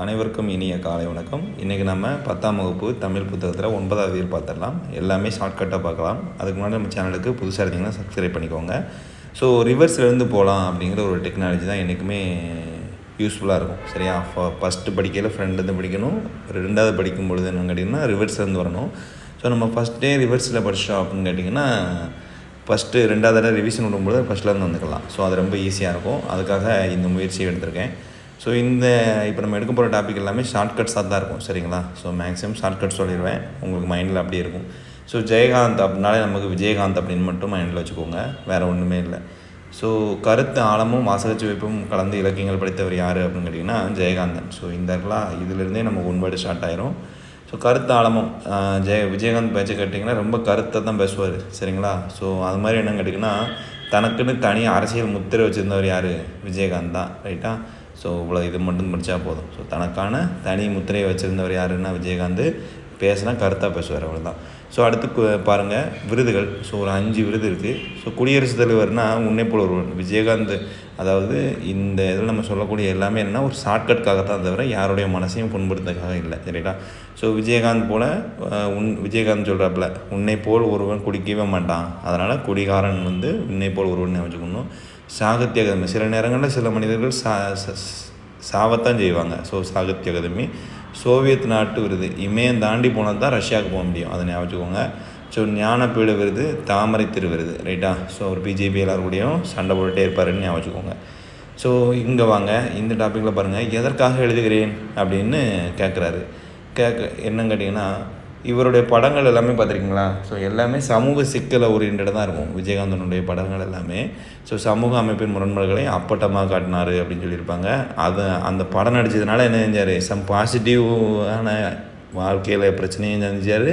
அனைவருக்கும் இனிய காலை வணக்கம். இன்றைக்கி நம்ம 10ஆம் வகுப்பு தமிழ் புத்தகத்தில் 9வது இயல் பார்த்துடலாம். எல்லாமே ஷார்ட்கட்டாக பார்க்கலாம். அதுக்கு முன்னாடி நம்ம சேனலுக்கு புதுசாக இருந்தீங்கன்னா சப்ஸ்கிரைப் பண்ணிக்கோங்க. ஸோ ரிவர்ஸ்லேருந்து போகலாம் அப்படிங்கிற ஒரு டெக்னாலஜி தான் என்றைக்குமே யூஸ்ஃபுல்லாக இருக்கும். சரியா? ஃபஸ்ட்டு படிக்கையில் ஃப்ரெண்ட்லேருந்து படிக்கணும், 2வது படிக்கும் பொழுது என்னன்னு கேட்டிங்கன்னா ரிவர்ஸ்லேருந்து வரணும். ஸோ நம்ம ஃபஸ்ட்டே ரிவர்ஸில் படிச்சிட்டோம் அப்படின்னு கேட்டிங்கன்னா ஃபஸ்ட்டு 2வது தடவை ரிவிஷன் விடும்போது ஃபஸ்ட்லேருந்து வந்துக்கலாம். ஸோ அது ரொம்ப ஈஸியாக இருக்கும். அதுக்காக இந்த முயற்சியை எடுத்திருக்கேன். ஸோ இப்போ நம்ம எடுக்க போகிற டாபிக் எல்லாமே ஷார்ட்கட்ஸாக தான் இருக்கும். சரிங்களா? ஸோ மேக்ஸிமம் ஷார்ட்கட் சொல்லிடுவேன், உங்களுக்கு மைண்டில் அப்படியே இருக்கும். ஸோ ஜெயகாந்த் அப்படின்னாலே நமக்கு விஜயகாந்த் அப்படின்னு மட்டும் மைண்டில் வச்சுக்கோங்க, வேறு ஒன்றுமே இல்லை. ஸோ கருத்து ஆழமும் வாசகச்சுவைப்பும் கலந்து இலக்கியங்கள் படித்தவர் யார் அப்படின்னு கேட்டிங்கன்னா ஜெயகாந்தன். ஸோ இதிலிருந்தே நமக்கு ஒன்வேர்டு ஸ்டார்ட் ஆயிரும். ஸோ கருத்து ஆழமும் விஜயகாந்த் பேச்சு கேட்டிங்கன்னா ரொம்ப கருத்தை தான் பேசுவார். சரிங்களா? ஸோ அது மாதிரி என்னன்னு கேட்டிங்கன்னா தனக்குன்னு தனி அரசியல் முத்திரை வச்சுருந்தவர் யார்? விஜயகாந்த் தான். ரைட்டா? ஸோ இவ்வளோ இது மட்டும் படித்தா போதும். ஸோ தனக்கான தனி முத்திரையை வச்சுருந்தவர் யாருன்னா விஜயகாந்த். பேசுனா கருத்தாக பேசுவார், அவ்வளோ தான். ஸோ அடுத்து பாருங்கள் விருதுகள். ஸோ ஒரு 5 விருது இருக்குது. ஸோ குடியரசுத் தலைவர்னால் உன்னை போல் ஒருவன். விஜயகாந்த் அதாவது இந்த இதில் நம்ம சொல்லக்கூடிய எல்லாமே என்னென்னா ஒரு ஷார்ட்கட்காகத்தான் தவிர யாருடைய மனசையும் புண்படுத்துறதுக்காக இல்லை. சரிங்களா? ஸோ விஜயகாந்த் போல் விஜயகாந்த் சொல்கிறாப்புல உன்னை போல் ஒருவன் குடிக்கவே மாட்டான், அதனால் குடிகாரன் உன்னை போல் ஒருவன் வச்சுக்கணும். சாகித்ய அகாதமி சில நேரங்களில் சில மனிதர்கள் சாவத்தான் செய்வாங்க. ஸோ சாகித்ய அகாதமி. சோவியத் நாட்டு விருது இமயம் தாண்டி போனால் தான் ரஷ்யாவுக்கு போக முடியும், அதை ஞாபகம். ஸோ ஞானப்பீட விருது தாமரை திரு விருது. ரைட்டா? ஸோ அவர் பிஜேபி எல்லாருக்கூடையும் சண்டை போட்டுகிட்டே இருப்பாருன்னு ஞாபகம். ஸோ இங்கே வாங்க, இந்த டாப்பிக்கில் பாருங்கள், எதற்காக எழுதுகிறேன் அப்படின்னு கேட்குறாரு. என்னன்னு கேட்டிங்கன்னா இவருடைய படங்கள் எல்லாமே பார்த்துருக்கீங்களா? ஸோ எல்லாமே சமூக சிக்கலை ஓரியன்டாக தான் இருக்கும் விஜயகாந்தனுடைய படங்கள் எல்லாமே. ஸோ சமூக அமைப்பின் முரண்பாடுகளை அப்பட்டமாக காட்டினார் அப்படின்னு சொல்லியிருப்பாங்க. அந்த படம் நடித்ததுனால என்ன செஞ்சார்? பாசிட்டிவான வாழ்க்கையில் பிரச்சனையும் சந்திச்சார்,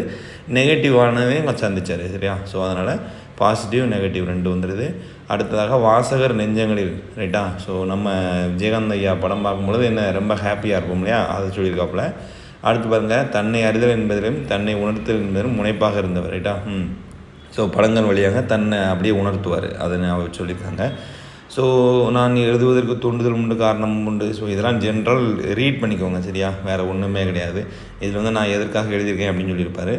நெகட்டிவானதையும் சந்திச்சார். சரியா? ஸோ அதனால் பாசிட்டிவ் நெகட்டிவ் 2 வந்துடுது. அடுத்ததாக வாசகர் நெஞ்சங்களில். ரைட்டா? ஸோ நம்ம விஜயகாந்த் ஐயா படம் பார்க்கும்பொழுது என்ன ரொம்ப ஹாப்பியாக இருக்கும் இல்லையா? அதை சொல்லியிருக்காப்புல. அடுத்து பாருங்கள், தன்னை அறிதல் என்பதிலும் தன்னை உணர்த்தல் என்பதிலும் முனைப்பாக இருந்தவர். ரைட்டா? ஸோ படங்கள் வழியாக தன்னை அப்படியே உணர்த்துவார், அதை அவர் சொல்லியிருக்காங்க. ஸோ நான் எழுதுவதற்கு தூண்டுதல் உண்டு, காரணமும் உண்டு. ஸோ இதெல்லாம் ஜென்ரல் ரீட் பண்ணிக்கோங்க. சரியா? வேறு ஒன்றுமே கிடையாது. இதில் நான் எதற்காக எழுதியிருக்கேன் அப்படின்னு சொல்லியிருப்பார்.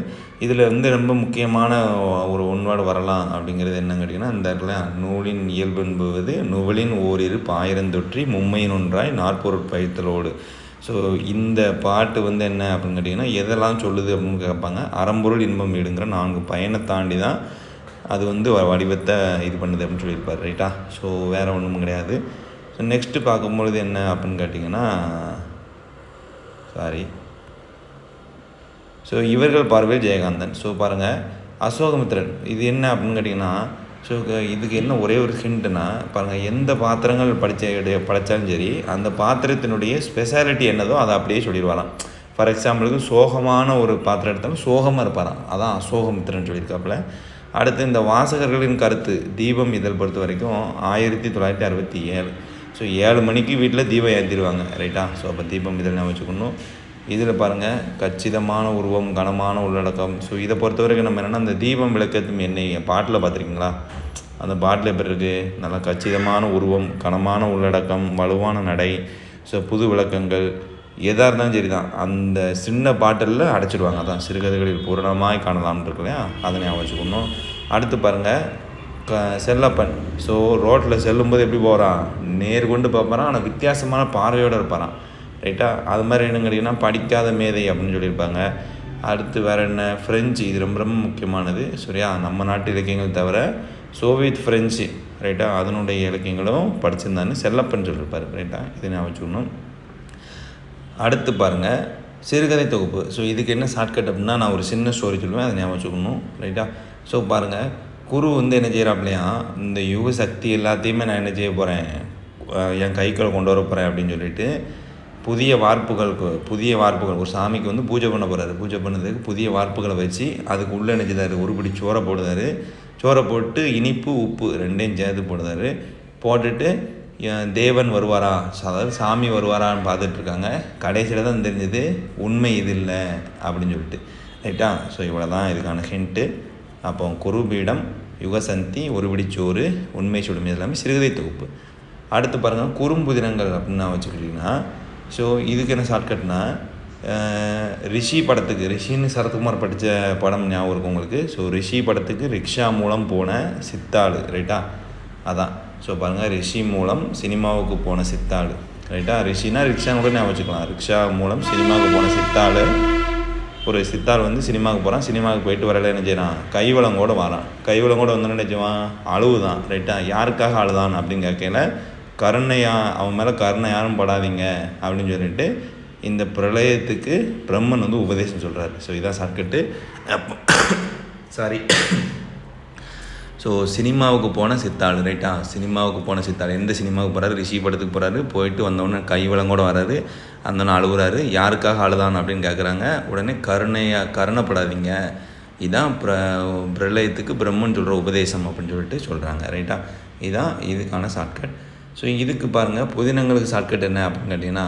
இதில் ரொம்ப முக்கியமான ஒரு ஒன்வேர்டு வரலாம் அப்படிங்கிறது என்னன்னு கேட்டிங்கன்னா இந்த இடத்துல நூலின் இயல்பு என்பது நுவலின் ஓரிரு பாயிரந்தொற்றி மும்மையின் ஒன்றாய் நாற்பொருட் பயிர்த்தலோடு. ஸோ இந்த பாட்டு என்ன அப்படின்னு கேட்டிங்கன்னா எதெல்லாம் சொல்லுது அப்படின்னு கேட்பாங்க. அறம்பொருள் இன்பம் வீடுங்கிற 4 பயனை தாண்டி தான் அது வடிவத்தை இது பண்ணுது அப்படின்னு சொல்லியிருப்பார். ரைட்டா? ஸோ வேறு ஒன்றும் கிடையாது. ஸோ நெக்ஸ்ட்டு பார்க்கும்பொழுது என்ன அப்படின்னு கேட்டிங்கன்னா ஸோ இவர்கள் பார்வையில் ஜெயகாந்தன். ஸோ பாருங்கள், அசோகமித்திரன் இது என்ன அப்படின்னு கேட்டிங்கன்னா ஸோ இதுக்கு என்ன ஒரே ஒரு ஹிண்ட்டுனா பாருங்கள், எந்த பாத்திரங்கள் படித்தாலும் சரி அந்த பாத்திரத்தினுடைய ஸ்பெஷாலிட்டி என்னதோ அதை அப்படியே சொல்லிடுவாராம். ஃபார் எக்ஸாம்பிளுக்கு சோகமான ஒரு பாத்திரம் எடுத்தாலும் சோகமாக இருப்பாராம், அதான் அசோகமித்திரன் சொல்லியிருக்காப்புல. அடுத்து இந்த வாசகர்களின் கருத்து தீபம் இதழ் பொறுத்த வரைக்கும் 1967. ஸோ 7 மணிக்கு வீட்டில் தீபம் ஏற்றிடுவாங்க. ரைட்டா? ஸோ அப்போ தீபம் இதழ் வச்சுக்கணும். இதில் பாருங்கள், கச்சிதமான உருவம் கனமான உள்ளடக்கம். ஸோ இதை பொறுத்த வரைக்கும் நம்ம என்னென்னா அந்த தீபம் விளக்கத்தும் எண்ணெய் பாட்டில் பார்த்துருக்கீங்களா? அந்த பாட்டில் எப்படி இருக்குது? நல்லா கச்சிதமான உருவம், கனமான உள்ளடக்கம், வலுவான நடை. ஸோ புது விளக்கங்கள் எதாக இருந்தாலும் சரி தான் அந்த சின்ன பாட்டிலில் அடைச்சிடுவாங்க. அதான் சிறுகதைகளில் பூரணமாய் காணலாம்னு இருக்கு இல்லையா? அதை ஞாபகம் வச்சுக்கணும். அடுத்து பாருங்கள், செல்லப்பன். ஸோ ரோட்டில் செல்லும்போது எப்படி போகிறான்? நேர்கொண்டு பார்ப்பாரான், ஆனால் வித்தியாசமான பார்வையோடு இருப்பாரான். ரைட்டா? அது மாதிரி என்னன்னு கேட்டிங்கன்னா படிக்காத மேதை அப்படின்னு சொல்லியிருப்பாங்க. அடுத்து வேறு என்ன? ஃப்ரெஞ்சு. இது ரொம்ப ரொம்ப முக்கியமானது. சரியா? நம்ம நாட்டு இலக்கியங்கள் தவிர சோவியத் ஃப்ரெஞ்சு. ரைட்டா? அதனுடைய இலக்கியங்களும் படிச்சிருந்தான்னு செல்லப்பன் சொல்லியிருப்பார். ரைட்டா? இதை நான் வச்சுக்கணும். அடுத்து பாருங்கள், சிறுகதை தொகுப்பு. ஸோ இதுக்கு என்ன ஷார்ட்கட் அப்படின்னா நான் ஒரு சின்ன ஸ்டோரி சொல்லுவேன், அதை ஞாபகம் வச்சுக்கணும். ரைட்டா? ஸோ பாருங்கள், குரு என்ன செய்கிறாப்லையா, இந்த யுக சக்தி எல்லாத்தையுமே நான் என்ன செய்ய போகிறேன், என் கைக்குள்ள கொண்டு வர போகிறேன் அப்படின்னு சொல்லிட்டு புதிய வார்ப்புகள் ஒரு சாமிக்கு பூஜை பண்ண போகிறாரு. பூஜை பண்ணதுக்கு புதிய வார்ப்புகளை வச்சு அதுக்கு உள்ளே நினைச்சிதாரு, ஒரு பிடி சோறை போடுதாரு. சோறை போட்டு இனிப்பு உப்பு 2ஐயும் சேர்த்து போடுதாரு. போட்டுட்டு தேவன் வருவாரா, அதாவது சாமி வருவாரான்னு பார்த்துட்ருக்காங்க. கடைசியில் தான் தெரிஞ்சது உண்மை இது இல்லை அப்படின்னு சொல்லிட்டு. ரைட்டா? ஸோ இவ்வளோ தான் இதுக்கான ஹிண்ட்டு. அப்போ குருபீடம், யுகசந்தி, ஒரு பிடிச்சோறு, உண்மை சுடும், இது எல்லாமே சிறுகதை தொகுப்பு. அடுத்து பாருங்கள், குறும்புதினங்கள் அப்படின்னு நான் வச்சுக்கிட்டிங்கன்னா ஸோ இதுக்கு என்ன ஷார்ட்கட்னா, ரிஷி படத்துக்கு, ரிஷின்னு சரத்குமார் படித்த படம் ஞாபகம் இருக்கும் உங்களுக்கு. ஸோ ரிஷி படத்துக்கு ரிக்ஷா மூலம் போன சித்தாளு, ரைட்டா? அதான். ஸோ பாருங்கள், ரிஷி மூலம் சினிமாவுக்கு போன சித்தாளு, ரைட்டா? ரிஷினா ரிக்ஷான்னு கூட ஞாபகம் வச்சுக்கலாம். ரிக்ஷா மூலம் சினிமாவுக்கு போன சித்தாளு. ஒரு சித்தாள் வந்து சினிமாவுக்கு போகிறான். சினிமாவுக்கு போயிட்டு வரல என்ன செய்யறான், கைவளங்கோடு வரான். கைவளங்கோடு வந்தோன்னு என்ன செய்வான், அழுவுதான், ரைட்டா? யாருக்காக அழுதான் அப்படின்னு கேட்கல, கருணையா, அவன் மேலே கருணை யாரும் படாதீங்க அப்படின்னு சொல்லிட்டு இந்த பிரளயத்துக்கு பிரம்மன் வந்து உபதேசம் சொல்கிறாரு. ஸோ இதான் ஷார்ட்கட்டு. சாரி. ஸோ சினிமாவுக்கு போன சித்தாள், ரைட்டா? சினிமாவுக்கு போன சித்தாள் எந்த சினிமாவுக்கு போகிறாரு, ரிஷி படத்துக்கு போகிறாரு. போயிட்டு வந்தோடனே கைவளங்கோடு வராரு. அந்தோன்னு அழுகுறாரு. யாருக்காக அழுதான் அப்படின்னு கேட்குறாங்க. உடனே கருணைப்படாதீங்க, இதுதான் பிரளயத்துக்கு பிரம்மன் சொல்கிற உபதேசம் அப்படின்னு சொல்லிட்டு சொல்கிறாங்க, ரைட்டா? இதுதான் இதுக்கான ஷார்ட்கட். ஸோ இதுக்கு பாருங்கள், புதினங்களுக்கு ஷார்ட்கட் என்ன அப்படின்னு கேட்டிங்கன்னா,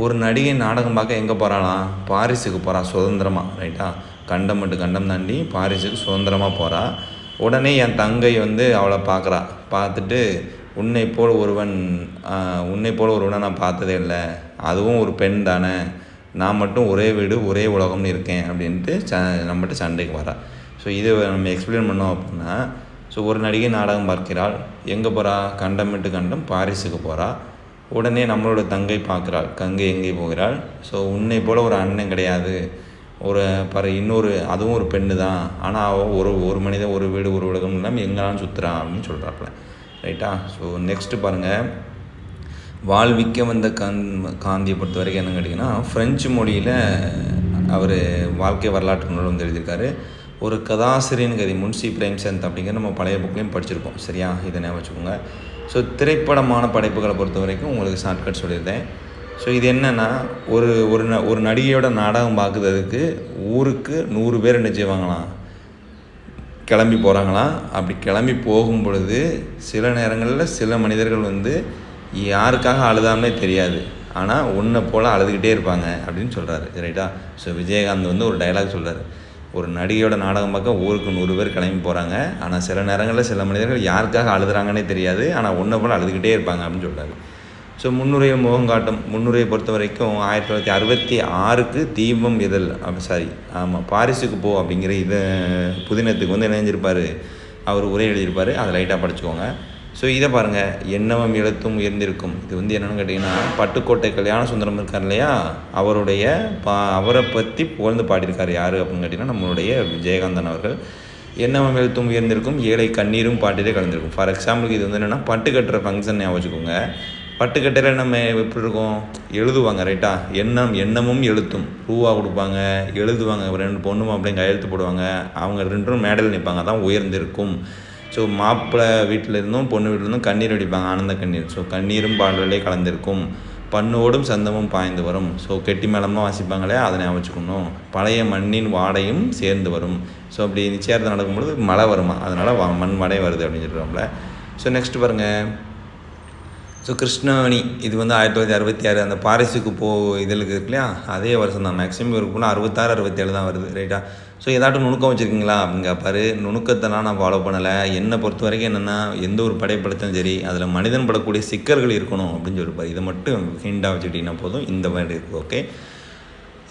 ஒரு நடிகை நாடகம் பார்க்க எங்கே போகிறாளாம், பாரிஸுக்கு போகிறா சுதந்திரமாக, ரைட்டா? கண்டம் மட்டும் கண்டம் தாண்டி பாரிஸுக்கு சுதந்திரமாக போகிறா. உடனே என் தங்கை வந்து அவளை பார்க்குறா. பார்த்துட்டு, உன்னை போல் ஒருவனை நான் பார்த்ததே இல்லை, அதுவும் ஒரு பெண் தானே, நான் மட்டும் ஒரே வீடு ஒரே உலகம்னு இருக்கேன் அப்படின்ட்டு நம்மகிட்ட சண்டைக்கு வரா. ஸோ இது நம்ம எக்ஸ்பிளைன் பண்ணோம் அப்படின்னா, ஸோ ஒரு நடிகை நாடகம் பார்க்கிறாள். எங்கே போகிறா, கண்டம் விட்டு கண்டம் பாரிஸுக்கு போகிறா. உடனே நம்மளோட தங்கை பார்க்குறாள். கங்கை எங்கே போகிறாள். ஸோ உன்னை போல் ஒரு அண்ணன் கிடையாது, இன்னொரு அதுவும் ஒரு பெண்ணு தான், ஆனால் அவள் ஒரு மனிதன் ஒரு வீடு ஒரு உலகம் இல்லாமல் எங்கெல்லாம் சுற்றுறான் அப்படின்னு சொல்கிறாப்புல, ரைட்டா? ஸோ நெக்ஸ்ட்டு பாருங்கள், வாழ்விக்க வந்த காந்தியை பொறுத்த வரைக்கும் என்ன கேட்டிங்கன்னா, ஃப்ரெஞ்சு மொழியில் அவர் வாழ்க்கை வரலாற்று நூல் வந்து எழுதியிருக்காரு. ஒரு கதாசிரியன் கதை, முன்ஷி பிரேம்சந்த் அப்படிங்கிற நம்ம பழைய புக்லேயும் படிச்சிருக்கோம், சரியா? இதை ஞாபகம் வச்சுக்கோங்க. ஸோ திரைப்படமான படைப்புகளை பொறுத்த வரைக்கும் உங்களுக்கு ஷார்ட்கட் சொல்லியிருந்தேன். ஸோ இது என்னென்னா, ஒரு நடிகையோட நாடகம் பார்க்குறதுக்கு ஊருக்கு 100 பேர் என்ன செய்வாங்களாம், கிளம்பி போகிறாங்களாம். அப்படி கிளம்பி போகும் பொழுது சில நேரங்களில் சில மனிதர்கள் வந்து யாருக்காக அழுதாமே தெரியாது, ஆனால் உன்னை போல் அழுதுகிட்டே இருப்பாங்க அப்படின்னு சொல்கிறாரு, ரைட்டா? ஸோ விஜயகாந்த் வந்து ஒரு டைலாக் சொல்கிறார், ஒரு நடிகையோட நாடகம் பார்க்க ஊருக்கு 100 பேர் கிளம்பி போகிறாங்க, ஆனால் சில நேரங்களில் சில மனிதர்கள் யாருக்காக அழுதுறாங்கன்னே தெரியாது, ஆனால் ஒன்றை போல் அழுதுகிட்டே இருப்பாங்க அப்படின்னு சொல்கிறாரு. ஸோ முன்னுரையும் முகங்காட்டம், முன்னுரையை பொறுத்த வரைக்கும் 1966க்கு தீபம் இதழ், பாரிஸுக்கு போ அப்படிங்கிற புதினத்துக்கு வந்து என்ன செஞ்சிருப்பார், அவர் உரை எழுதியிருப்பார். அதை லைட்டாக படிச்சுக்கோங்க. ஸோ இதை பாருங்கள், எண்ணமும் எழுத்தும் உயர்ந்திருக்கும். இது வந்து என்னென்னு கேட்டிங்கன்னா, பட்டுக்கோட்டை கல்யாண சுந்தரம் இருக்கார் இல்லையா, அவரை பற்றி புகழ்ந்து பாடியிருக்கார். யார் அப்படின்னு கேட்டிங்கன்னா, நம்மளுடைய விஜயகாந்தன் அவர்கள். எண்ணமும் எழுத்தும் உயர்ந்திருக்கும், ஏழை கண்ணீரும் பாட்டிலே கலந்துருக்கும். ஃபார் எக்ஸாம்பிளுக்கு இது வந்து என்னென்னா, பட்டு கட்டுற ஃபங்க்ஷன் ஞாபகம் வச்சுக்கோங்க. பட்டு கட்டையில் நம்ம எப்படி இருக்கும், எழுதுவாங்க, ரைட்டா? எண்ணமும் எழுத்தும் ரூபா கொடுப்பாங்க, எழுதுவாங்க. 2 பொண்ணும் அப்படியே கையெழுத்து போடுவாங்க. அவங்க 2 மேடையில் நிற்பாங்க, அதான் உயர்ந்திருக்கும். ஸோ மாப்பிள்ளை வீட்டில் இருந்தும் பொண்ணு வீட்டிலேருந்தும் கண்ணீர் அடிப்பாங்க, ஆனந்த கண்ணீர். ஸோ கண்ணீரும் பாடலே கலந்திருக்கும், பண்ணோடும் சந்தமும் பாய்ந்து வரும். ஸோ கெட்டி மேளமாக வாசிப்பாங்களே, அதை ஞாபகம் வச்சுக்கணும். பழைய மண்ணின் வாடையும் சேர்ந்து வரும். ஸோ அப்படி நிச்சயார்த்தம் நடக்கும்பொழுது மழை வருமா, அதனால் மண் வாடை வருது அப்படின்னு சொல்கிறாங்களே. ஸோ நெக்ஸ்ட் பாருங்கள், ஸோ கிருஷ்ணவேணி, இது வந்து 1966 அந்த பாரிஸுக்கு இதழுக்கு இருக்கு இல்லையா, அதே வருஷம் தான். மேக்ஸிமம் இவருக்கு போனால் 66, 67 தான் வருது, ரைட்டா? ஸோ ஏதாட்டும் நுணுக்கம் வச்சுருக்கீங்களா அப்படின்னு கேட்பாரு. நுணுக்கத்தெல்லாம் நான் ஃபாலோ பண்ணலை. என்னை பொறுத்த வரைக்கும் என்னென்னா, எந்த ஒரு படைப்படுத்தும் சரி, அதில் மனிதன் படக்கூடிய சிக்கல்கள் இருக்கணும் அப்படின்னு சொல்லியிருப்பார். இதை மட்டும் ஹிண்டாக வச்சுக்கிட்டிங்கன்னா போதும், இந்த மாதிரி இருக்குது, ஓகே?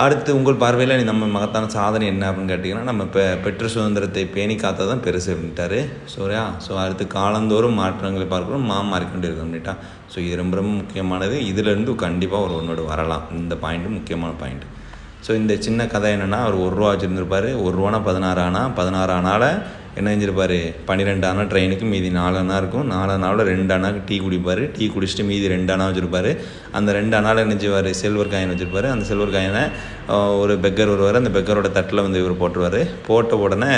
அடுத்து உங்கள் பார்வையில் நம்ம மகத்தான சாதனை என்ன அப்படின்னு கேட்டிங்கன்னா, நம்ம பெற்ற சுதந்திரத்தை பேணி காத்ததான் பெருசு அப்படின்ட்டாரு. ஸோ அடுத்து காலந்தோறும் மாற்றங்களை பார்க்கணும், மாறிக்கொண்டு இருக்கணும் அப்படின்ட்டா. ஸோ இது ரொம்ப ரொம்ப முக்கியமானது. இதிலேருந்து கண்டிப்பாக ஒரு ஒன்றோடு வரலாம். இந்த பாயிண்ட்டு முக்கியமான பாயிண்ட். ஸோ இந்த சின்ன கதை என்னென்னா, அவர் 1 ரூபா வச்சுருந்துருப்பார். 1 ரூபானா 16 ஆனா, 16 ஆனால என்ன செஞ்சிருப்பார், 12 ஆனா ட்ரெயினுக்கு, மீதி 4 அணா இருக்கும். 4 அணாவில் 2 அணாக்கு டீ குடிப்பார். டீ குடிச்சிட்டு மீதி 2 அணா வச்சுருப்பார். அந்த 2 அணாவில் என்ன செய்வார், சில்வர் காயின் வச்சுருப்பார். அந்த சில்வர் காயினை ஒரு பெக்கர் வருவார். அந்த பெக்கரோட தட்டில் வந்து இவர் போட்டுருவார். போட்ட உடனே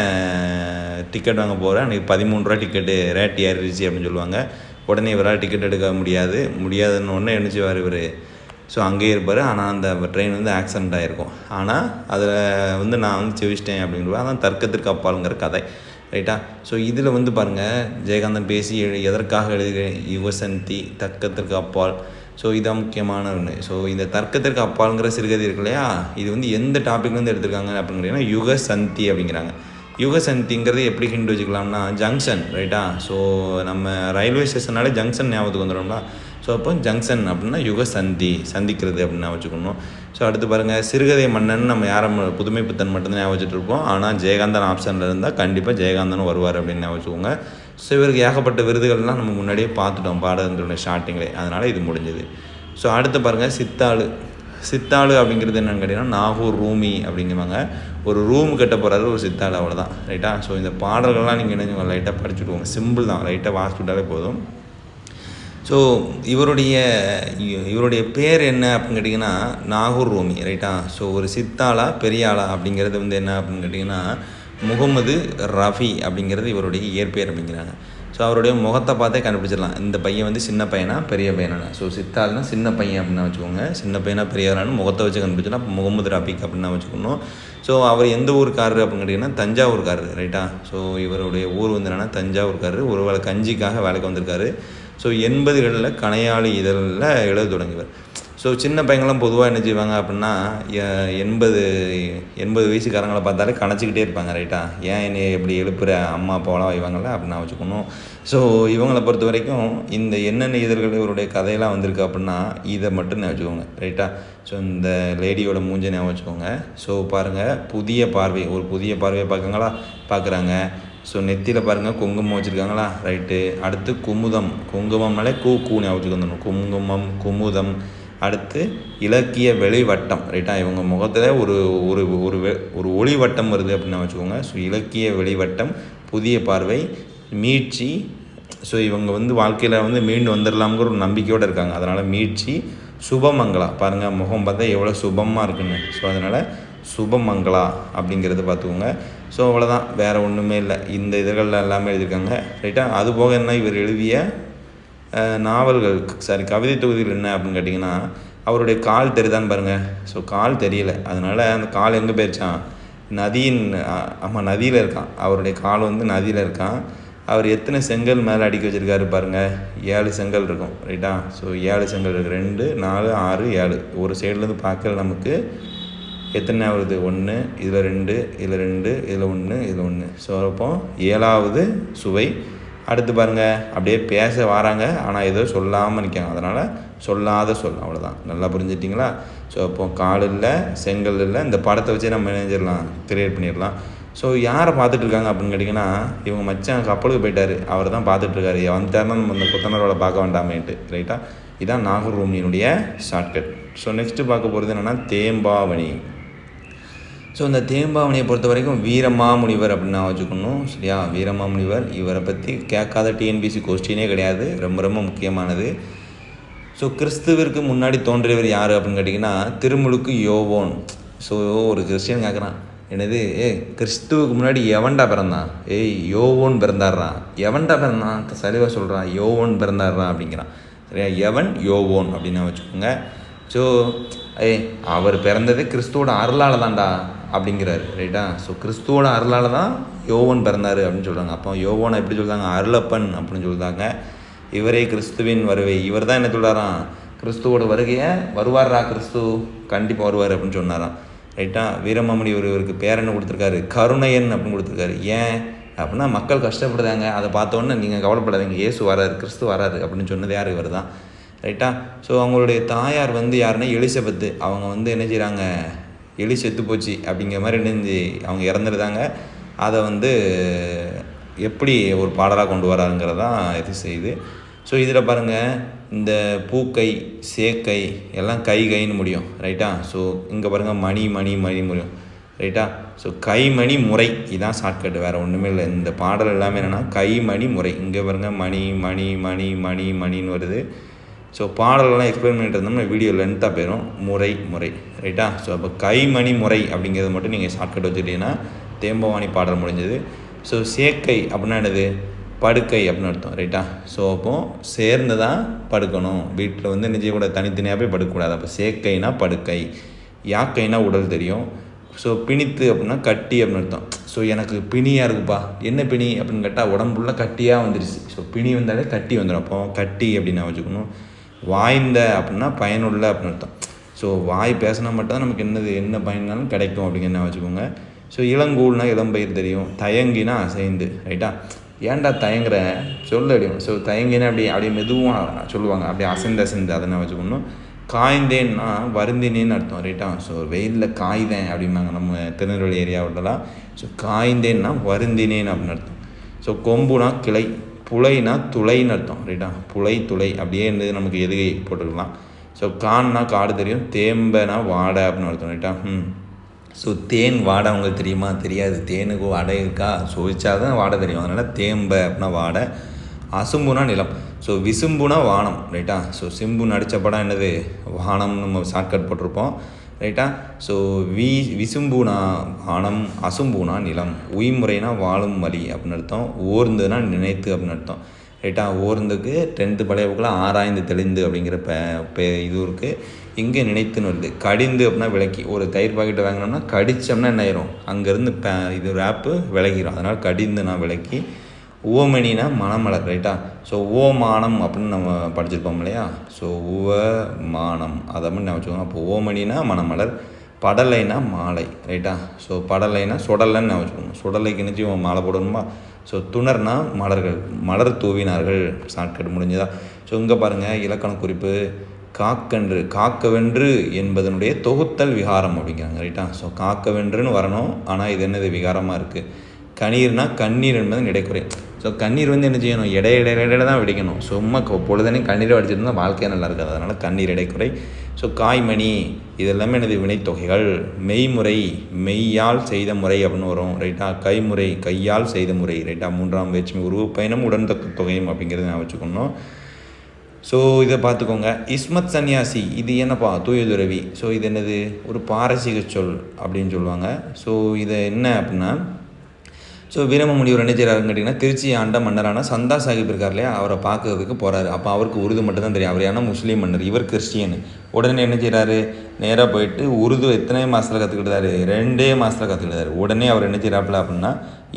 டிக்கெட் வாங்க போகிறேன், அன்றைக்கி 13 ரூபா டிக்கெட்டு ரேட் ஏறிடுச்சு அப்படின்னு சொல்லுவாங்க. உடனே இவரால் டிக்கெட் எடுக்க முடியாதுன்னு ஒன்று என்ன செய்வார் இவர், ஸோ அங்கேயே இருப்பார். ஆனால் அந்த ட்ரெயின் வந்து ஆக்சிடெண்ட் ஆகிருக்கும். ஆனால் அதில் வந்து நான் வந்து செவிச்சிட்டேன் அப்படிங்கிறது அதான் தர்க்கத்திற்கு அப்பாலுங்கிற கதை, ரைட்டா? ஸோ இதில் வந்து பாருங்கள், ஜெயகாந்தன் பேசி எதற்காக எழுதுகிறேன், யுகசந்தி, தர்க்கத்திற்கு அப்பால். ஸோ இதான் முக்கியமான ஒன்று. ஸோ இந்த தர்க்கத்திற்கு அப்பாலுங்கிற சிறுகதை இருக்கு இல்லையா, இது வந்து எந்த டாப்பிக்லேருந்து எடுத்திருக்காங்க அப்படின்னு கேட்டிங்கன்னா, யுகசந்தி அப்படிங்கிறாங்க. யுகசந்திங்கிறது எப்படி ஹிண்ட் வச்சுக்கலாம்னா, ஜங்ஷன், ரைட்டா? ஸோ நம்ம ரயில்வே ஸ்டேஷனாலே ஜங்ஷன் ஞாபகத்துக்கு வந்துடும்னா, ஸோ அப்போ ஜங்ஷன் அப்படின்னா யுக சந்திக்கிறது அப்படின்னு வச்சுக்கணும். ஸோ அடுத்து பாருங்கள், சிறுகதை மன்னன் நம்ம யாரை புதுமை பித்தன் மட்டும்தான் ஞாபகம் இருப்போம். ஆனால் ஜெயகாந்தன் ஆப்ஷனில் இருந்தால் கண்டிப்பாக ஜெயகாந்தன் வருவார் அப்படின்னு வச்சுக்கோங்க. ஸோ இவருக்கு ஏகப்பட்ட விருதுகள்லாம் நம்ம முன்னாடியே பார்த்துட்டோம் பாடகங்களுடைய ஸ்டார்டிங்லே, அதனால் இது முடிஞ்சது. ஸோ அடுத்து பாருங்கள், சித்தாளு அப்படிங்கிறது என்னென்னு கேட்டிங்கன்னா நாகூர் ரூமி அப்படிங்குவாங்க. ஒரு ரூம் கட்ட போகிறாரு ஒரு சித்தாளு, அவ்வளோதான். ரைட்டா? ஸோ இந்த பாடல்கள்லாம் நீங்கள் என்ன லைட்டாக படிச்சுடுவோங்க, சிம்பிள் தான், லைட்டாக வாசிச்சுட்டாலே போதும். ஸோ இவருடைய பேர் என்ன அப்படின்னு கேட்டிங்கன்னா நாகூர் ரூமி. ரைட்டா? ஸோ ஒரு சித்தாளா பெரிய ஆளா அப்படிங்கிறது வந்து என்ன அப்படின்னு கேட்டிங்கன்னா முகமது ரஃபி அப்படிங்கிறது இவருடைய இயற்பெயர் அப்படிங்கிறாங்க. ஸோ அவருடைய முகத்தை பார்த்தே கண்டுபிடிச்சிடலாம், இந்த பையன் வந்து சின்ன பையனா பெரிய பையனா. ஸோ சித்தாள்னா சின்ன பையன் அப்படின்னு வச்சுக்கோங்க, சின்ன பையனா பெரியவரானு முகத்தை வச்சு கண்டுபிடிச்சோன்னா முகமது ரஃபிக் அப்படின்னு வச்சுக்கணும். ஸோ அவர் எந்த ஊருக்காரர் அப்படின்னு கேட்டிங்கன்னா தஞ்சாவூர்காரர். ரைட்டா? ஸோ இவருடைய ஊர் வந்து என்னென்னா தஞ்சாவூர்காரர். ஒரு வேளை கஞ்சிக்காக வேலைக்கு வந்திருக்காரு. ஸோ 80களில் கணையாளி இதழில் எழுத தொடங்குவார். ஸோ சின்ன பையங்கள்லாம் பொதுவாக என்ன செய்வாங்க அப்படின்னா 80 வயசுக்காரங்களை பார்த்தாலே கணச்சிக்கிட்டே இருப்பாங்க. ரைட்டா? ஏன் என்னை எப்படி எழுப்புற, அம்மா அப்பாவெல்லாம் வைவாங்கள்ல அப்படின்னு வச்சுக்கணும். ஸோ இவங்களை பொறுத்த வரைக்கும் இந்த என்னென்ன இதழ்கள் இவருடைய கதையெல்லாம் வந்திருக்கு அப்படின்னா இதை மட்டும் வச்சுக்கோங்க. ரைட்டா? ஸோ இந்த லேடியோட மூஞ்சை ஞாபகம் வச்சுக்கோங்க. ஸோ பாருங்கள், புதிய பார்வையை பார்வையை பார்க்குறாங்க. ஸோ நெத்தியில் பாருங்கள் குங்குமம் வச்சுருக்காங்களா? ரைட்டு. அடுத்து குங்குமம்னாலே ஞாபகம் வச்சுக்கணும். குமுதம். அடுத்து இலக்கிய வெளிவட்டம். ரைட்டா? இவங்க முகத்தில் ஒரு ஒரு ஒரு ஒளிவட்டம் வருது அப்படின்னு வச்சுக்கோங்க. ஸோ இலக்கிய வெளிவட்டம், புதிய பார்வை, மீட்சி. ஸோ இவங்க வந்து வாழ்க்கையில் வந்து மீண்டு வந்துடலாம்ங்கிற ஒரு நம்பிக்கையோடு இருக்காங்க. அதனால் மீட்சி. சுபமங்களா. பாருங்கள் முகம் பார்த்தா எவ்வளோ சுபமாக இருக்குன்னு. ஸோ அதனால் சுபமங்களா அப்படிங்கிறது பார்த்துக்கோங்க. ஸோ அவ்வளோதான், வேறு ஒன்றுமே இல்லை. இந்த இதழ்கள் எல்லாமே எழுதியிருக்காங்க. ரைட்டா? அதுபோக என்ன இவர் எழுதிய நாவல்கள், கவிதை தொகுதிகள் என்ன அப்படின்னு கேட்டிங்கன்னா அவருடைய கால் தெரியுதான்னு பாருங்கள். ஸோ கால் தெரியல, அதனால் அந்த கால் எங்கே போயிடுச்சான், நதியில் இருக்கான். அவருடைய கால் வந்து நதியில் இருக்கான். அவர் எத்தனை செங்கல் மேலே அடுக்கி வச்சுருக்காரு பாருங்கள், 7 செங்கல் இருக்கும். ரைட்டா? ஸோ 7 செங்கல் இருக்குது. 2, 4, 6, 7. ஒரு சைட்லேருந்து பார்க்கல நமக்கு எத்தனை வருது, 1, இதில் 2, இதில் 2, இதில் 1, இதில் 1. ஸோ அப்போ 7வது சுவை. அடுத்து பாருங்கள், அப்படியே பேச வராங்க ஆனால் ஏதோ சொல்லாமல் நிற்காங்க, அதனால் சொல்லாத அவ்வளோதான். நல்லா புரிஞ்சிட்டிங்களா? ஸோ அப்போ கால் இல்லை, செங்கல் இல்லை, இந்த படத்தை வச்சு நம்ம நினைச்சிடலாம், கிரியேட் பண்ணிடலாம். ஸோ யாரை பார்த்துட்ருக்காங்க அப்படின்னு கேட்டிங்கன்னா இவங்க மச்சான் கப்பலுக்கு போயிட்டார், அவர் தான் பார்த்துட்ருக்காரு. வந்துட்டாருன்னா நம்ம இந்த கொத்தனரோட பார்க்க வேண்டாமேட்டு. ரைட்டா? இதான் நாகூர் ரூமியினுடைய ஷார்ட்கட். ஸோ நெக்ஸ்ட்டு பார்க்க போகிறது என்னென்னா தேம்பாவணி. ஸோ இந்த தேம்பாவணியை பொறுத்த வரைக்கும் வீரமாமுனிவர் அப்படின்னு வச்சுக்கணும். சரியா? வீரமாமுனிவர், இவரை பற்றி கேட்காத டிஎன்பிசி கொஸ்டினே கிடையாது, ரொம்ப ரொம்ப முக்கியமானது. ஸோ கிறிஸ்துவிற்கு முன்னாடி தோன்றியவர் யார் அப்படின்னு கேட்டிங்கன்னா திருமுழுக்கு யோவோன். ஸோ ஒரு கிறிஸ்டியன் கேட்குறான், என்னது கிறிஸ்துவுக்கு முன்னாடி எவன்டா பிறந்தான்? யோவோன் பிறந்தாடுறான். எவன்டா பிறந்தான்? சரிவாக சொல்கிறான், யோவோன் பிறந்தாடுறான் அப்படிங்கிறான். சரியா? யோவோன் அப்படின்னு வச்சுக்கோங்க. ஸோ அவர் பிறந்தது கிறிஸ்துவோட அருளால் தான்டா அப்படிங்கிறாரு. ரைட்டா? ஸோ கிறிஸ்துவோட அருளால் தான் யோவோன் பிறந்தார் அப்படின்னு சொல்கிறாங்க. அப்போ யோவோனை எப்படி சொல்கிறாங்க? அருளப்பன் அப்படின்னு சொல்கிறாங்க. இவரே கிறிஸ்துவின் வருகை. இவர் தான் என்ன சொல்கிறாராம், கிறிஸ்துவோட வருகையை வருவாரா, கிறிஸ்து கண்டிப்பாக வருவார் அப்படின்னு சொன்னாராம். ரைட்டா? வீரமாமுனி இவருக்கு பேர் என்ன கொடுத்துருக்காரு? கருணையன் அப்படின்னு கொடுத்துருக்காரு. ஏன் அப்படின்னா மக்கள் கஷ்டப்படுறாங்க, அதை பார்த்தோன்னே நீங்கள் கவலைப்படாதீங்க, இயேசு வராரு, கிறிஸ்து வராரு அப்படின்னு சொன்னது யார்? இவர் தான். ரைட்டா? ஸோ அவங்களுடைய தாயார் வந்து யாருன்னா எலிசபெத்து. அவங்க வந்து என்ன செய்கிறாங்க, எலி செத்து போச்சு அப்படிங்கிற மாதிரி நினைஞ்சு அவங்க இறந்துருந்தாங்க. அதை வந்து எப்படி ஒரு பாடலாக கொண்டு வராங்கிறதான் இது செய்யுது. ஸோ இதில் பாருங்கள், இந்த பூக்கை, சேக்கை எல்லாம் கைன்னு முடியும். ரைட்டா? ஸோ இங்கே பாருங்கள் மணி முடியும். ரைட்டா? ஸோ கைமணி முறை, இதான் ஷார்ட்கட், வேறு ஒன்றுமே இல்லை. இந்த பாடல் எல்லாமே என்னென்னா கைமணி முறை. இங்கே பாருங்கள் மணின்னு வருது. ஸோ பாடலெல்லாம் எக்ஸ்பிளைன் பண்ணிட்டு இருந்தோம்னா வீடியோ லென்த்தாக போயிடும். முறை. ரைட்டா? ஸோ அப்போ கைமணி முறை அப்படிங்கிறது மட்டும் நீங்கள் ஷார்ட்கட் வச்சுக்கிட்டீங்கன்னா தேம்பாவணி பாடல் முடிஞ்சது. ஸோ சேக்கை அப்படின்னா என்னது? படுக்கை அப்படின்னு அர்த்தம். ரைட்டா? ஸோ அப்போது சேர்ந்து தான் படுக்கணும், வீட்டில் வந்து நிச்சயம் கூட தனித்தனியாக போய் படுக்கக்கூடாது. அப்போ சேக்கைனா படுக்கை, யாக்கைனா உடல் தெரியும். ஸோ பிணித்து அப்படின்னா கட்டி அப்படின்னு அர்த்தம். ஸோ எனக்கு பிணியாக இருக்குப்பா, என்ன பிணி அப்படின்னு கேட்டால் உடம்புல கட்டியாக வந்துடுச்சு. ஸோ பிணி வந்தாலே கட்டி வந்துடும். அப்போ கட்டி அப்படின்னு வச்சுக்கணும். வாய்ந்த அப்படின்னா பயனுள்ள அப்படின்னு அர்த்தம். ஸோ வாய் பேசினா மட்டும்தான் நமக்கு என்ன பயனாலும் கிடைக்கும் அப்படிங்கிற வச்சுக்கோங்க. ஸோ இளங்கூழ்னா இளம்பயிர் தெரியும், தயங்கினா அசைந்து. ரைட்டா? ஏன்டா தயங்குற சொல்லு அடியும். ஸோ தயங்கினே அப்படியே மெதுவாக சொல்லுவாங்க, அப்படியே அசைந்து அதை நான் வச்சுக்கணும். காய்ந்தேன்னா வருந்தினேன்னு அர்த்தம், ரைட்டா. ஸோ வெயிலில் காய்தேன் அப்படிம்பாங்க நம்ம திருநெல்வேலி ஏரியாவிலலாம். ஸோ காய்ந்தேன்னா வருந்தினேன்னு அப்படின்னு அர்த்தம். ஸோ கொம்புனா கிளை, புலைனா துளைன்னு அர்த்தம், ரைட்டா. புலை துளை அப்படியே இருந்தது நமக்கு எதுகை போட்டுக்கலாம். ஸோ கான்னா காடு தெரியும், தேம்பனா வாடை அப்படின்னு அர்த்தம், ரைட்டா. ஸோ தேன் வாடை உங்களுக்கு தெரியுமா? தெரியாது. தேனுக்கு வாடை இருக்கா? சுவைச்சா தான் வாடை தெரியும். அதனால் தேம்ப அப்படின்னா வாடை. அசும்புனா நிலம். ஸோ விசும்புனா வானம், ரைட்டா. ஸோ சிம்பு நடித்த படம் என்னது? வானம்னு நம்ம ஷார்ட்கட் போட்டிருப்போம், ரைட்டா. ஸோ விசும்புனா வானம், அசும்புனா நிலம். உய்முறைனா வாழும் வழி அப்படின்னு அர்த்தம். ஓர்ந்துனா நினைத்து அப்படின்னு அர்த்தம், ரைட்டா. ஓர்ந்துக்கு 10th பழைய புக்கில் ஆராய்ந்து தெளிந்து அப்படிங்கிற இது இருக்குது. இங்கே நினைத்துன்னு வருது. கடிந்து அப்படின்னா விளக்கி. ஒரு தயிர் பாக்கெட்டை வாங்கினோம்னா கடித்தோம்னா என்ன ஆயிரும்? அங்கேருந்து இது ரேப்பு விலகிடும். அதனால் கடிந்து நான் விளக்கி. ஓமணினா மணமலர், ரைட்டா. ஸோ ஓமானம் அப்படின்னு நம்ம படிச்சிருப்போம் இல்லையா. ஸோ மானம் அதை மாதிரி நான் வச்சுக்கோங்க. அப்போ ஓமணினா மணமலர், படலைனா மாலை, ரைட்டா. ஸோ படலைனா சுடலைன்னு நான் வச்சுக்கணும். சுடலைக்கு நினச்சி மாலை போடணுமா. ஸோ துணர்னா மலர்கள், மலர் தூவினார்கள். ஷார்ட்கட் முடிஞ்சதா. ஸோ இங்கே பாருங்கள் இலக்கண குறிப்பு. காக்கன்று, காக்கவென்று என்பதனுடைய தொகுத்தல் விகாரம் அப்படிங்கிறாங்க, ரைட்டா. ஸோ காக்கவென்றுன்னு வரணும், ஆனால் இது என்னது விகாரமாக இருக்குது. கண்ணீர்னா கண்ணீர் என்பது இடைக்குறை. ஸோ கண்ணீர் என்ன செய்யணும்? இடையில தான் வெடிக்கணும். சும்மா பொழுதனே கண்ணீரை வடிச்சிருந்தால் வாழ்க்கையே நல்லா இருக்காது. அதனால் கண்ணீர் இடைக்குறை. ஸோ காய்மணி இதெல்லாமே எனது வினைத்தொகைகள். மெய்முறை, மெய்யால் செய்த முறை அப்படின்னு வரும், ரைட்டா. கைமுறை, கையால் செய்த முறை, ரைட்டா. 3ஆம் வேற்றுமை உருவ பயணம் உடன் தொகையும் அப்படிங்கிறத நான் வச்சுக்கணும். ஸோ இதை பார்த்துக்கோங்க. இஸ்மத் சன்னியாசி இது என்னப்பா? தூயதுறவி. ஸோ இது என்னது? ஒரு பாரசீக சொல் அப்படின்னு சொல்லுவாங்க. ஸோ இதை என்ன அப்படின்னா, ஸோ வீரம முனிவர் என்ன செய்கிறாருன்னு கேட்டிங்கன்னா, திருச்சி ஆண்ட மன்னரான சந்தா சாஹிப் இருக்கார் இல்லையா, அவரை பார்க்கறதுக்கு போகிறாரு. அப்போ அவருக்கு உருது மட்டும் தான் தெரியும். அவர் ஏன்னா முஸ்லீம் மன்னர், இவர் கிறிஸ்டியன். உடனே என்ன செய்கிறாரு? நேராக போயிட்டு உருது எத்தனை மாதத்தில் கற்றுக்கிட்டாரு? 2 மாதத்தில் கற்றுக்கிட்டாரு. உடனே அவர் என்ன செய்கிறாப்புல அப்படின்னா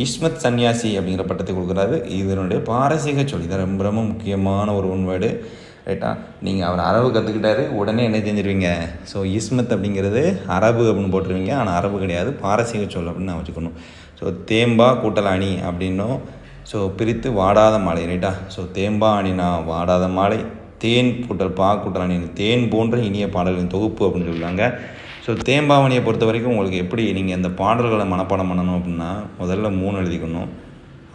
இஸ்மத் சன்னியாசி அப்படிங்கிற பட்டத்தை கொடுக்குறாரு. இதனுடைய பாரசீக சொல். இதை ரொம்ப ரொம்ப முக்கியமான ஒரு ஒன்வேர்டு, ரைட்டா. நீங்கள் அவர் அரபு கற்றுக்கிட்டாரு, உடனே என்ன செஞ்சிருவீங்க? ஸோ இஸ்மத் அப்படிங்கிறது அரபு அப்படின்னு போட்டுருவீங்க. ஆனால் அரபு கிடையாது, பாரசீக சொல் அப்படின்னு நான் வச்சுக்கணும். ஸோ தேம்பா கூட்டல் அணி அப்படின்னும், ஸோ பிரித்து வாடாத மாலை, ரைட்டா. ஸோ தேம்பா அணினா வாடாத மாலை, தேன் கூட்டல் பா கூட்டல் அணி தேன் போன்ற இனிய பாடல்களின் தொகுப்பு அப்படின்னு சொல்லுவாங்க. ஸோ தேம்பாவணியை பொறுத்த வரைக்கும் உங்களுக்கு எப்படி நீங்கள் இந்த பாடல்களை மனப்பாடம் பண்ணணும் அப்படின்னா, முதல்ல 3 எழுதிக்கணும்,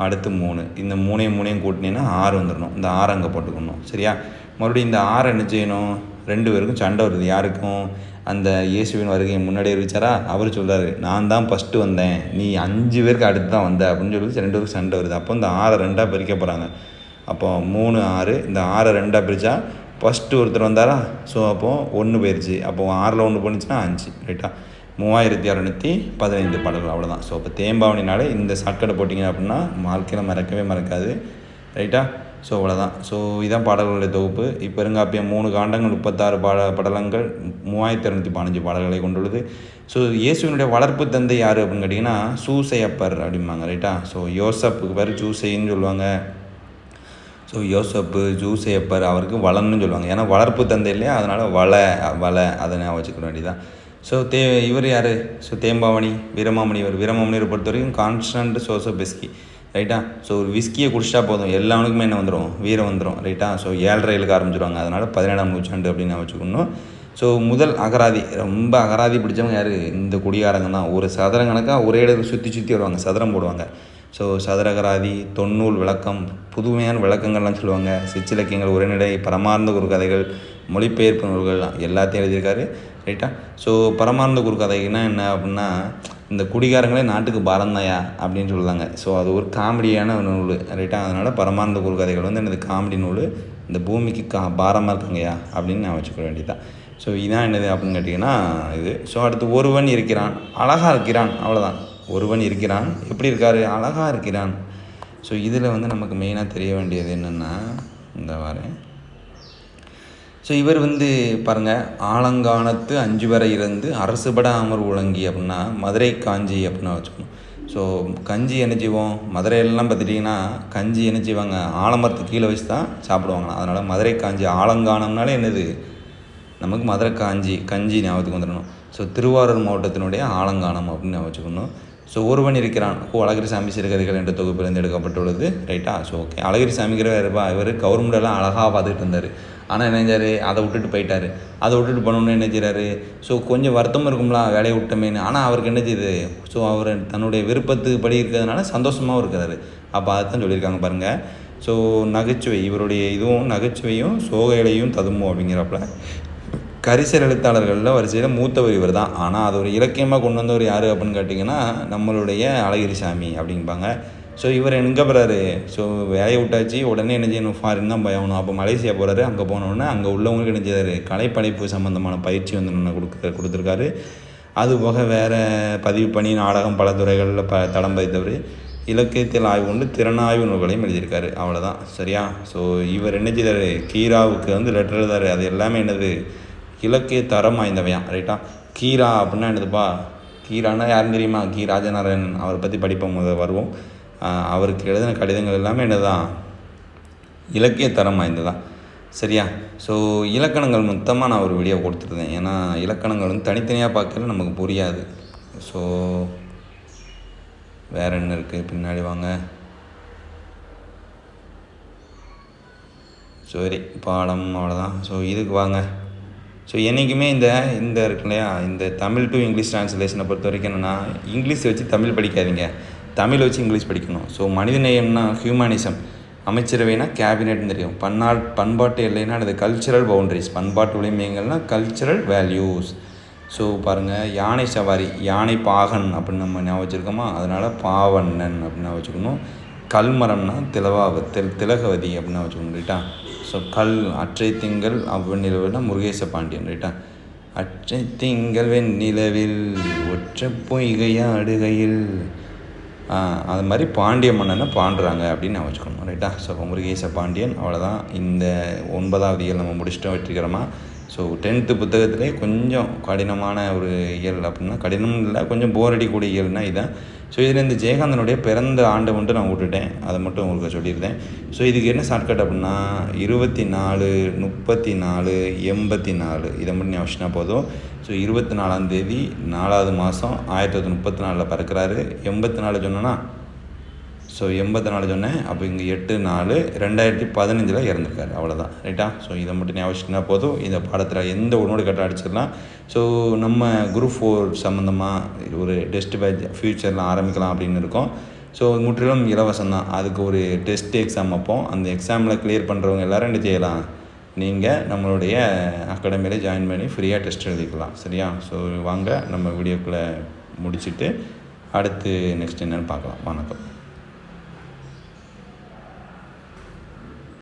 அடுத்து 3, இந்த 3ஐயும் கூட்டினீங்கன்னா 6 வந்துடணும். இந்த 6 அங்கே போட்டுக்கணும், சரியா. மறுபடியும் இந்த 6 என்ன செய்யணும்? 2 பேருக்கும் சண்டை வருது. யாருக்கும்? அந்த இயேசுவின் வருகையை முன்னாடியே அறிவிச்சாரா, அவர் சொல்கிறாரு நான் தான் ஃபஸ்ட்டு வந்தேன், நீ 5 பேருக்கு அடுத்து தான் வந்த அப்படின்னு சொல்லி 2 பேருக்கு சண்டை வருது. அப்போ இந்த 6 2ஆக பிரிக்க போகிறாங்க. அப்போ 3 6, இந்த 6 2ஆக பிரித்தா ஃபஸ்ட்டு ஒருத்தர் வந்தாரா, ஸோ அப்போது 1 போயிடுச்சு. அப்போ 6ல் 1 போணுச்சுன்னா 5, ரைட்டா. 3615 பாடல்கள், அவ்வளோதான். ஸோ இப்போ தேம்பாவணினாலே இந்த ஷார்ட்கட்டை போட்டிங்க அப்படின்னா வாழ்க்கையில் மறக்கவே மறக்காது, ரைட்டா. ஸோ அவ்வளோதான். ஸோ இதான் பாடல்களுடைய தொகுப்பு. இப்பெருங்காப்பியம் 3 காண்டங்கள் 36 படலங்கள் 3215 பாடல்களை கொண்டுள்ளது. ஸோ இயேசுவினுடைய வளர்ப்பு தந்தை யார் அப்படின்னு கேட்டிங்கன்னா சூசையப்பர் அப்படிம்பாங்க, ரைட்டா. ஸோ யோசப்புக்கு பேர் ஜூசைன்னு சொல்லுவாங்க. ஸோ யோசப்பு ஜூசையப்பர், அவருக்கு வளன்னு சொல்லுவாங்க. ஏன்னா வளர்ப்பு தந்தை இல்லையா, அதனால் வளை அதை நான் வச்சுக்க வேண்டியதான். ஸோ இவர் யார்? ஸோ தேம்பாவணி வீரமாமுனிவரை பொறுத்த வரைக்கும் கான்ஸ்டன்ட் சோர்ஸ் ஆஃப் விஸ்கி, ரைட்டா. ஸோ ஒரு விஸ்கியை குடிச்சா போதும் எல்லாருக்குமே என்ன வந்துடும்? வீரம் வந்துடும், ரைட்டா. ஸோ 7.5 ஆரம்பிச்சிடுவாங்க. அதனால் 17ஆம் நூற்றாண்டு அப்படின்னு நான் வச்சுக்கணும். ஸோ முதல் அகராதி, ரொம்ப அகராதி பிடிச்சவங்க யார்? இந்த குடிகாரங்க தான். ஒரு சதுரம் கணக்காக ஒரே இடத்துக்கு சுற்றி வருவாங்க, சதுரம் போடுவாங்க. ஸோ சதுரகராதி, தொன்னூல் விளக்கம், புதுமையான விளக்கங்கள்லாம் சொல்லுவாங்க. சிற்றிலக்கியங்கள், உரைநடை, பரமார்ந்த குறுக்கதைகள், மொழிபெயர்ப்பு நூல்கள் எல்லாத்தையும் எழுதியிருக்காரு, ரைட்டா. ஸோ பரமார்ந்த குறுக்கதைன்னா என்ன அப்படின்னா, இந்த குடிகாரங்களே நாட்டுக்கு பாரந்தாயா அப்படின்னு சொல்லுவாங்க. ஸோ அது ஒரு காமெடியான நூல், ரைட்டா. அதனால் பரமார்ந்த குறுக்கதைகள் எனது காமெடி நூல். இந்த பூமிக்கு பாரமாக இருக்காங்கயா அப்படின்னு நான் வச்சுக்க வேண்டியதான். ஸோ இதான் என்னது அப்படின்னு கேட்டிங்கன்னா இது. ஸோ அடுத்து ஒருவன் இருக்கிறான், அழகாக இருக்கிறான், அவ்வளோதான். ஒருவன் இருக்கிறான், எப்படி இருக்கார்? அழகாக இருக்கிறான். ஸோ இதில் நமக்கு மெயினாக தெரிய வேண்டியது என்னென்னா, இந்த வரேன். ஸோ இவர் பாருங்கள், ஆலங்கானத்து 5 வரை இருந்து அரசுபட அமர் உலங்கி அப்படின்னா மதுரை காஞ்சி அப்படின்னா வச்சுக்கணும். ஸோ கஞ்சி என்ன செய்வோம்? மதுரையிலலாம் பார்த்துட்டிங்கன்னா கஞ்சி என்ன செய்வாங்க? ஆலமரத்துக்கு கீழே வச்சு தான் சாப்பிடுவாங்க. அதனால் மதுரை காஞ்சி, ஆலங்கானம்னாலே என்னது? நமக்கு மதுரை கஞ்சி ஞாபகத்துக்கு வந்துடணும். ஸோ திருவாரூர் மாவட்டத்தினுடைய ஆலங்கானம் அப்படின்னு நான் வச்சுக்கணும். ஸோ ஒருவன் இருக்கிறான் அழகிரிசாமி சிறுகதைகள் என்ற தொகுப்பிலிருந்து எடுக்கப்பட்டுள்ளது. ரைட்டா? So okay. அழகிரிசாமிங்கிற இவர் கவர்மெண்டெல்லாம் அழகாக பார்த்துக்கிட்டு இருந்தார். ஆனால் என்ன செஞ்சார், அதை விட்டுட்டு போயிட்டார். அதை விட்டுட்டு போனோன்னு என்ன செய்கிறாரு, ஸோ கொஞ்சம் வருத்தம் இருக்கும்ல வேலையை விட்டமேன்னு. ஆனால் அவருக்கு என்ன செய்யுது, ஸோ அவர் தன்னுடைய விருப்பத்துக்கு படி இருக்கிறதுனால சந்தோஷமாகவும் இருக்கிறாரு. அப்போ அதைத்தான் சொல்லியிருக்காங்க பாருங்கள். ஸோ நகைச்சுவை, இவருடைய இதுவும் நகைச்சுவையும் சோகையிலையும் ததும்பும் அப்படிங்கிறப்பல கரிசல் எழுத்தாளர்களில் வரிசையில் மூத்தவர் இவர் தான். ஆனால் அது ஒரு இலக்கியமாக கொண்டு வந்தவர் யார் அப்படின்னு கேட்டிங்கன்னா நம்மளுடைய அழகிரிசாமி அப்படிம்பாங்க. ஸோ இவர் எங்கே போகிறாரு, ஸோ வேலையை விட்டாச்சு, உடனே என்ன செய்யணும், ஃபாரின் தான் பயணம். அப்போ மலேசியா போகிறாரு. அங்கே போனோடனே அங்கே உள்ளவங்களுக்கு என்ன செய்யாரு, கலைப்படைப்பு சம்மந்தமான பயிற்சி வந்து என்ன கொடுத்துருக்காரு. அதுபோக வேறு பதிவு பண்ணி நாடகம் பல துறைகளில் தடம் பதித்தவர். இலக்கியத்தில் ஆய்வு கொண்டு திறனாய்வு நூல்களையும் எழுதியிருக்காரு. அவ்வளோதான். சரியா? ஸோ இவர் என்ன செய்தார், கீராவுக்கு வந்து லெட்டர் எழுதாரு. அது எல்லாமே என்னது, இலக்கிய தரம் வாய்ந்தவையான். ரைட்டா? கீரா அப்படின்னா என்னதுப்பா, கீரானா யாருன்னு தெரியுமா, கி ராஜநாராயணன். அவரை பற்றி படிப்போம், வருவோம். அவருக்கு எழுதின கடிதங்கள் எல்லாமே என்னதான், இலக்கிய தரம் வாய்ந்ததான். சரியா? ஸோ இலக்கணங்கள் மொத்தமாக நான் ஒரு வீடியோ கொடுத்துருந்தேன். ஏன்னா இலக்கணங்கள் வந்து தனித்தனியாக பார்க்கல நமக்கு புரியாது. ஸோ வேறு என்ன இருக்குது, பின்னாடி வாங்க. சரி, பாடம் அவ்வளோதான். ஸோ இதுக்கு வாங்க. ஸோ என்றைக்குமே இந்த இருக்கு இல்லையா, இந்த தமிழ் டு இங்கிலீஷ் ட்ரான்ஸ்லேஷனை பொறுத்த வரைக்கும் என்னென்னா, இங்கிலீஷ் வச்சு தமிழ் படிக்காதீங்க, தமிழ் வச்சு இங்கிலீஷ் படிக்கணும். ஸோ மனிதநேயம்னா ஹியூமனிசம், அமைச்சரவைனா கேபினெட்னு தெரியும், பண்பாட்டு எல்லைன்னா அது கல்ச்சுரல் பவுண்டரிஸ், பண்பாட்டு விளிம்பியங்கள்னால் கல்ச்சுரல் வேல்யூஸ். ஸோ பாருங்கள், யானை சவாரி, யானை பாகன் அப்படின்னு நம்ம ஞாபகம் வச்சுருக்கோமா, அதனால் பாவண்ணன் அப்படின்னு வச்சுக்கணும். கல்மரம்னா திலகவதி அப்படின்னு வச்சுக்கணும். ரைட்டா? ஸோ கல் அற்றை திங்கள் அவ்வெண்ணிலவில்னா முருகேச பாண்டியன். ரைட்டா? அற்றை திங்கள் வெண்ணிலவில் ஒற்றை பொய்கையாடுகையில், அது மாதிரி பாண்டிய மன்னனை பாண்டுறாங்க அப்படின்னு நான் வச்சுக்கணும். ரைட்டா? ஸோ முருகேச பாண்டியன். அவ்வளோதான். இந்த 9வது இயல் நம்ம முடிச்சுட்டோம் வெற்றிகரமாக. ஸோ 10th புத்தகத்திலே கொஞ்சம் கடினமான ஒரு இயல் அப்படின்னா, கடினம் இல்லை, கொஞ்சம் போர் அடிக்கூடிய இயல்னால் இதுதான். ஸோ இதில் இந்த ஜெயகாந்தனுடைய பிறந்த ஆண்டை மட்டும் நான் விட்டுட்டேன், அதை மட்டும் உங்களுக்கு சொல்லியிருந்தேன். ஸோ இதுக்கு என்ன ஷார்ட்கட் அப்படின்னா 24, 34, 84 இதை மட்டும் நான் வச்சுனா போதும். ஸோ 24ஆம் தேதி 4வது மாதம் 1934 பிறக்கிறாரு. 84 சொன்னோன்னா, ஸோ 84 சொன்னேன். அப்போ இங்கே 8/4 2015 இறந்துருக்காரு. அவ்வளோதான். ரைட்டா? ஸோ இதை மட்டும் ஞாபகம் போதும். இந்த பாடத்தில் எந்த ஒன்றோடு கட்ட அடிச்சிடலாம். ஸோ நம்ம குரூப் 4 சம்மந்தமாக ஒரு டெஸ்ட் பேட்ச் ஃப்யூச்சரில் ஆரம்பிக்கலாம் அப்படின்னு இருக்கோம். ஸோ முற்றிலும் இலவசம் தான். அதுக்கு ஒரு டெஸ்ட் எக்ஸாம் வைப்போம். அந்த எக்ஸாமில் கிளியர் பண்ணுறவங்க எல்லோரும் என்ன செய்யலாம், நீங்கள் நம்மளுடைய அகாடமியில் ஜாயின் பண்ணி ஃப்ரீயாக டெஸ்ட் எழுதிக்கலாம். சரியா? ஸோ வாங்க நம்ம வீடியோக்குள்ளே முடிச்சுட்டு அடுத்து நெக்ஸ்ட் என்னென்னு பார்க்கலாம். வணக்கம்.